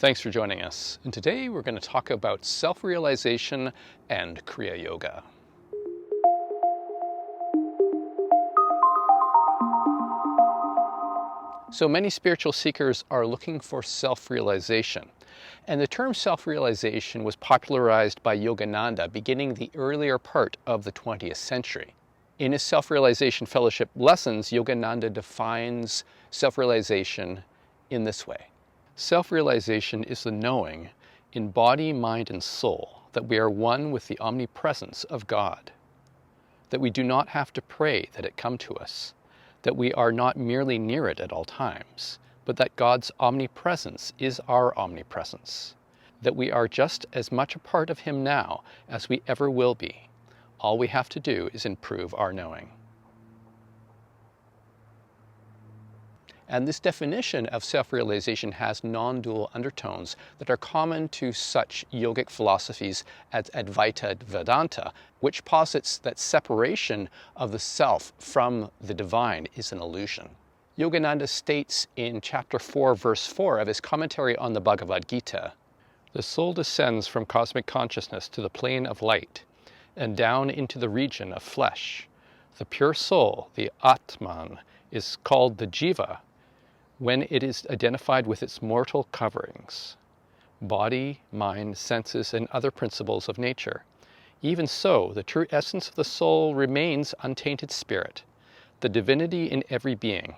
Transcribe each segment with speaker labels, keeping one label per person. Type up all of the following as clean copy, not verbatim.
Speaker 1: Thanks for joining us. And today we're going to talk about self-realization and Kriya Yoga. So many spiritual seekers are looking for self-realization. And the term self-realization was popularized by Yogananda beginning the earlier part of the 20th century. In his self-realization fellowship lessons, Yogananda defines self-realization in this way. Self-realization is the knowing in body, mind, and soul that we are one with the omnipresence of God, that we do not have to pray that it come to us, that we are not merely near it at all times, but that God's omnipresence is our omnipresence, that we are just as much a part of Him now as we ever will be. All we have to do is improve our knowing. And this definition of self-realization has non-dual undertones that are common to such yogic philosophies as Advaita Vedanta, which posits that separation of the self from the divine is an illusion. Yogananda states in chapter 4, verse 4 of his commentary on the Bhagavad Gita, "The soul descends from cosmic consciousness to the plane of light and down into the region of flesh. The pure soul, the atman, is called the jiva when it is identified with its mortal coverings, body, mind, senses, and other principles of nature. Even so, the true essence of the soul remains untainted spirit, the divinity in every being.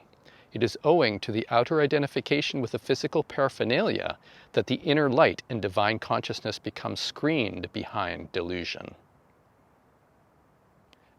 Speaker 1: It is owing to the outer identification with the physical paraphernalia that the inner light and divine consciousness become screened behind delusion."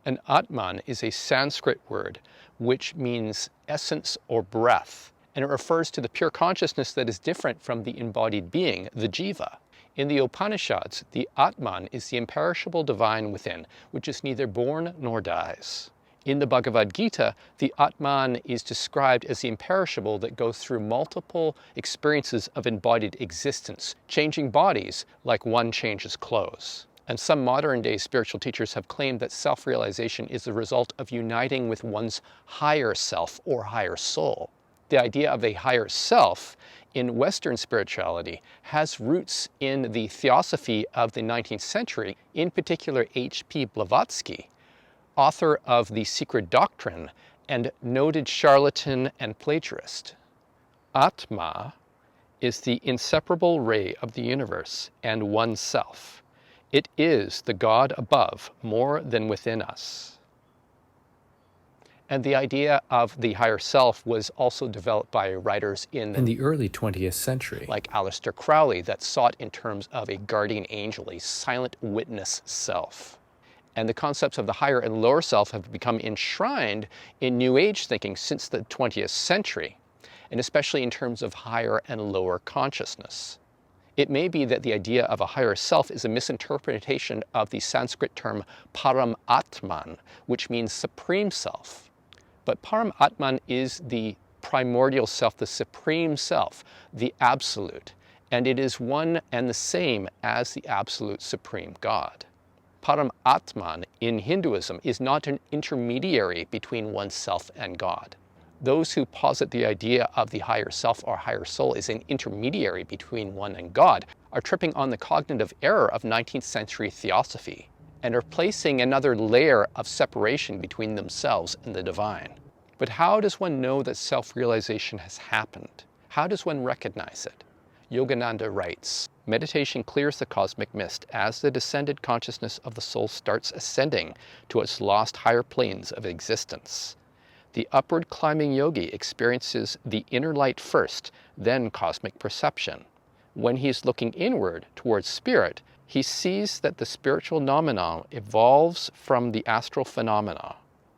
Speaker 1: An atman is a Sanskrit word which means essence or breath, and it refers to the pure consciousness that is different from the embodied being, the jiva. In the Upanishads, the atman is the imperishable divine within, which is neither born nor dies. In the Bhagavad Gita, the atman is described as the imperishable that goes through multiple experiences of embodied existence, changing bodies like one changes clothes. And some modern-day spiritual teachers have claimed that self-realization is the result of uniting with one's higher self or higher soul. The idea of a higher self in Western spirituality has roots in the theosophy of the 19th century, in particular H.P. Blavatsky, author of The Secret Doctrine and noted charlatan and plagiarist. Atma is the inseparable ray of the universe and oneself. It is the God above, more than within us. And the idea of the higher self was also developed by writers in the early 20th century, like Aleister Crowley, that sought in terms of a guardian angel, a silent witness self. And the concepts of the higher and lower self have become enshrined in New Age thinking since the 20th century, and especially in terms of higher and lower consciousness. It may be that the idea of a higher self is a misinterpretation of the Sanskrit term param atman, which means supreme self. But param atman is the primordial self, the supreme self, the absolute, and it is one and the same as the absolute supreme God. Param atman in Hinduism is not an intermediary between oneself and God. Those who posit the idea of the higher self or higher soul is an intermediary between one and God are tripping on the cognitive error of 19th century theosophy and are placing another layer of separation between themselves and the divine. But how does one know that self-realization has happened? How does one recognize it? Yogananda writes, "Meditation clears the cosmic mist as the descended consciousness of the soul starts ascending to its lost higher planes of existence. The upward climbing yogi experiences the inner light first, then cosmic perception. When he is looking inward towards spirit, he sees that the spiritual nomenon evolves from the astral phenomena.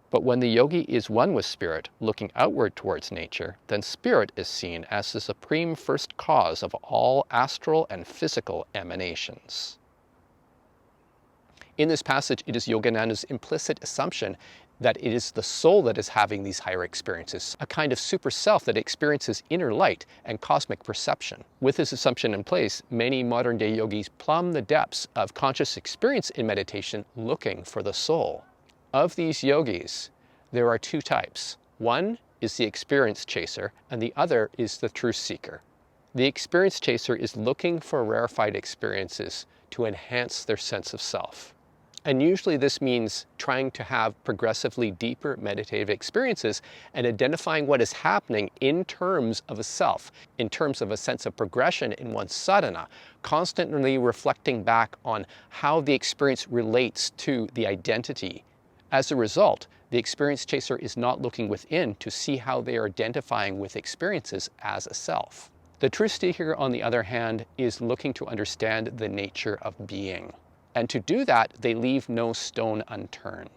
Speaker 1: But when the yogi is one with spirit, looking outward towards nature, then spirit is seen as the supreme first cause of all astral and physical emanations." In this passage, it is Yogananda's implicit assumption that it is the soul that is having these higher experiences, a kind of super self that experiences inner light and cosmic perception. With this assumption in place, many modern-day yogis plumb the depths of conscious experience in meditation looking for the soul. Of these yogis, there are two types. One is the experience chaser, and the other is the truth seeker. The experience chaser is looking for rarefied experiences to enhance their sense of self. And usually this means trying to have progressively deeper meditative experiences and identifying what is happening in terms of a self, in terms of a sense of progression in one's sadhana, constantly reflecting back on how the experience relates to the identity. As a result, the experience chaser is not looking within to see how they are identifying with experiences as a self. The truth seeker, on the other hand, is looking to understand the nature of being. And to do that, they leave no stone unturned.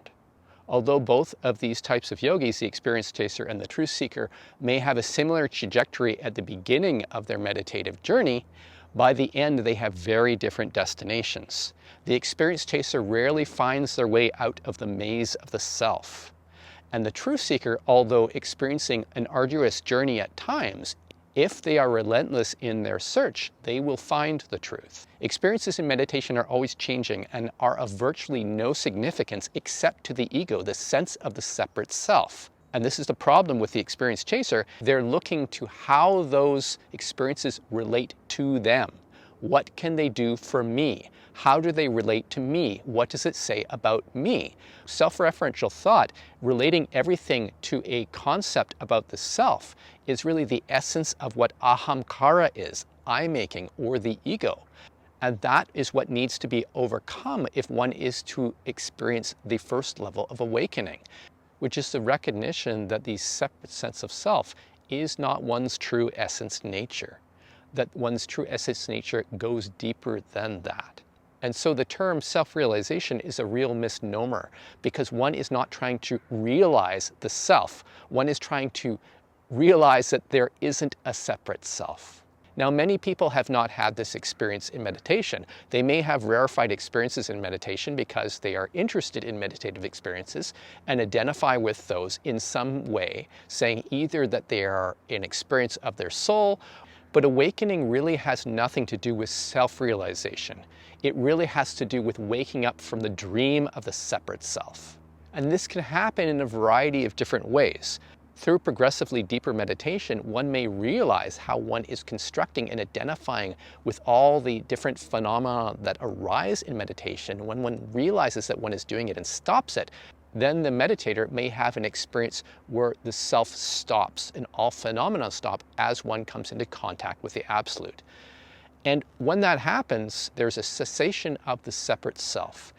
Speaker 1: Although both of these types of yogis, the experience chaser and the truth seeker, may have a similar trajectory at the beginning of their meditative journey, by the end they have very different destinations. The experience chaser rarely finds their way out of the maze of the self. And the truth seeker, although experiencing an arduous journey at times, if they are relentless in their search, they will find the truth. Experiences in meditation are always changing and are of virtually no significance except to the ego, the sense of the separate self. And this is the problem with the experience chaser. They're looking to how those experiences relate to them. What can they do for me? How do they relate to me? What does it say about me? Self-referential thought, relating everything to a concept about the self, is really the essence of what ahamkara is, I-making, or the ego. And that is what needs to be overcome if one is to experience the first level of awakening, which is the recognition that the separate sense of self is not one's true essence nature, that one's true essence nature goes deeper than that. And so the term self-realization is a real misnomer because one is not trying to realize the self. One is trying to realize that there isn't a separate self. Now, many people have not had this experience in meditation. They may have rarefied experiences in meditation because they are interested in meditative experiences and identify with those in some way, saying either that they are an experience of their soul, but awakening really has nothing to do with self-realization. It really has to do with waking up from the dream of the separate self. And this can happen in a variety of different ways. Through progressively deeper meditation, one may realize how one is constructing and identifying with all the different phenomena that arise in meditation. When one realizes that one is doing it and stops it, then the meditator may have an experience where the self stops and all phenomena stop as one comes into contact with the absolute. And when that happens, there's a cessation of the separate self,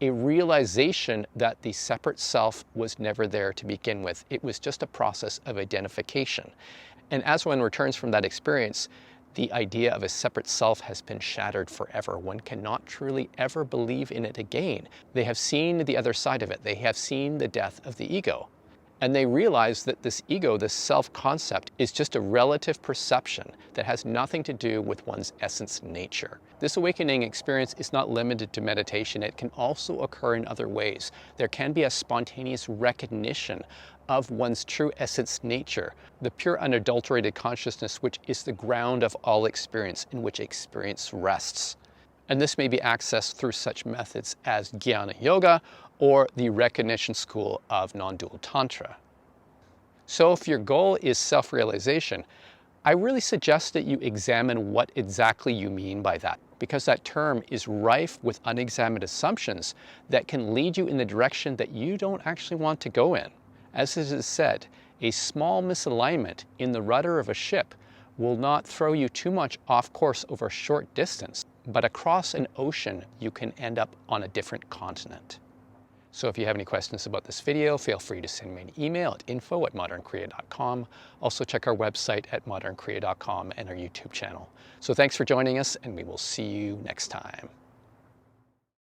Speaker 1: a realization that the separate self was never there to begin with. It was just a process of identification. And as one returns from that experience, the idea of a separate self has been shattered forever. One cannot truly ever believe in it again. They have seen the other side of it. They have seen the death of the ego. And they realize that this ego, this self-concept, is just a relative perception that has nothing to do with one's essence nature. This awakening experience is not limited to meditation. It can also occur in other ways. There can be a spontaneous recognition of one's true essence nature, the pure unadulterated consciousness which is the ground of all experience, in which experience rests. And this may be accessed through such methods as Jnana Yoga or the recognition school of non-dual Tantra. So if your goal is self-realization, I really suggest that you examine what exactly you mean by that, because that term is rife with unexamined assumptions that can lead you in the direction that you don't actually want to go in. As it is said, a small misalignment in the rudder of a ship will not throw you too much off course over a short distance, but across an ocean you can end up on a different continent. So if you have any questions about this video, feel free to send me an email at info@modernkriya.com. Also check our website at modernkriya.com and our YouTube channel. So thanks for joining us, and we will see you next time.